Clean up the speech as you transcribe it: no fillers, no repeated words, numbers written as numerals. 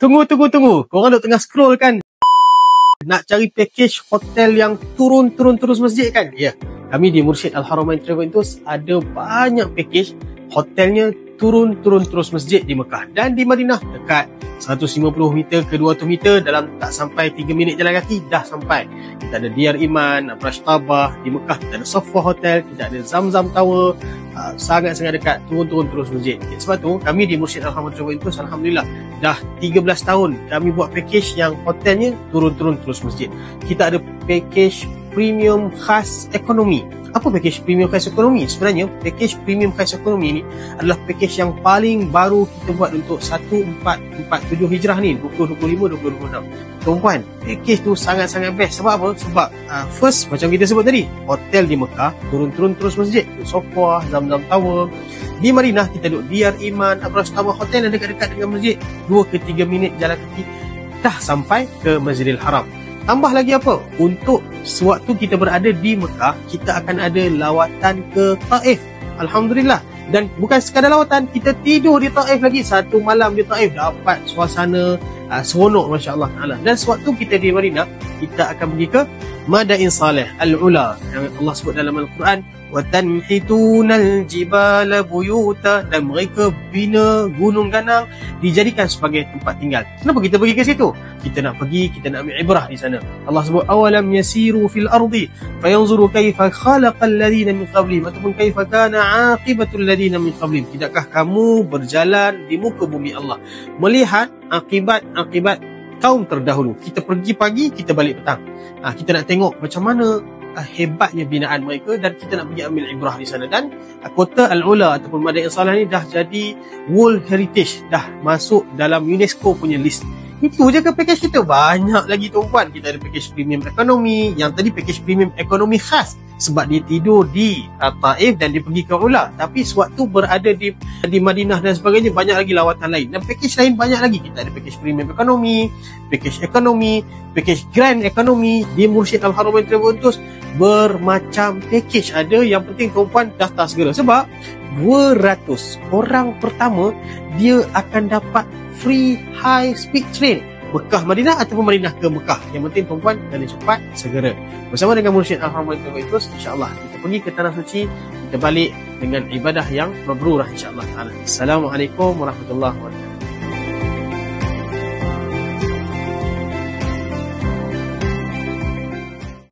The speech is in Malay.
Tunggu. Korang duk tengah scroll kan? Nak cari package hotel yang turun terus masjid kan? Ya. Kami di Mursyid Al-Haramain Travel Tours ada banyak package hotelnya turun terus masjid di Mekah dan di Madinah. Dekat 150 meter ke 200 meter dalam tak sampai 3 minit jalan kaki dah sampai. Kita ada Diyar Iman, Prashtabah di Mekah, kita ada Safwa Hotel, kita ada Zamzam Tower, sangat-sangat dekat, turun terus masjid. Sebab tu kami di Mursyid Al-Haramain Travel Tours alhamdulillah dah 13 tahun kami buat package yang hotelnya turun terus masjid. Kita ada package premium khas ekonomi. Apa package premium khas ekonomi? Sebenarnya package premium khas ekonomi ni adalah package yang paling baru kita buat untuk 1447 Hijrah ni, 2025-2026. Tuan-puan, package tu sangat-sangat best. Sebab apa? Sebab first, macam kita sebut tadi, hotel di Mekah turun terus masjid, Safwa, Zamzam Tower. Di Madinah kita duduk Diyar Iman, Prashtabah Hotel yang dekat-dekat dengan masjid, 2 ke 3 minit jalan kaki dah sampai ke Masjidil Haram. Tambah lagi apa? Untuk sewaktu kita berada di Mekah, kita akan ada lawatan ke Taif. Alhamdulillah. Dan bukan sekadar lawatan, kita tidur di Taif lagi. Satu malam di Taif dapat suasana seronok, Masya Allah Ta'ala. Dan sewaktu kita di Madinah, kita akan pergi ke Madain Saleh Al-Ula yang Allah sebut dalam Al-Quran, وَتَنْحِتُونَ الْجِبَالَ بُيُوتًا, dan mereka bina gunung ganang dijadikan sebagai tempat tinggal. Kenapa kita pergi ke situ? Kita nak ambil ibrah di sana. Allah sebut awalam yasiru fil ardi fayanzuru kaifa khalaqal ladina min qablihim ataupun kaifa kana aqibatul ladina min qablihim. Tidakkah kamu berjalan di muka bumi Allah melihat akibat kaum terdahulu? Kita pergi pagi, kita balik petang. Kita nak tengok macam mana hebatnya binaan mereka dan kita nak pergi ambil ibrah di sana. Dan kota Al-Ula ataupun Madain Saleh ni dah jadi World Heritage, dah masuk dalam UNESCO punya list. Itu je ke package kita? Banyak lagi tuan-puan. Kita ada package premium ekonomi. Yang tadi package premium ekonomi khas sebab dia tidur di Taif dan dia pergi ke Ula. Tapi sewaktu berada di Madinah dan sebagainya, banyak lagi lawatan lain. Dan package lain banyak lagi. Kita ada package premium ekonomi, package grand ekonomi. Di Mursyid Al-Haramain Travel Tours bermacam package ada. Yang penting tuan-puan daftar segera. Sebab 200 orang pertama dia akan dapat free high speed train Mekah Madinah ataupun Madinah ke Mekah. Yang penting tuan-puan kena cepat segera. Bersama dengan Mursyid Al-Haramain Travel Tours, insya-Allah kita pergi ke Tanah Suci, kita balik dengan ibadah yang mabrurah insya-Allah taala. Assalamualaikum warahmatullahi wabarakatuh.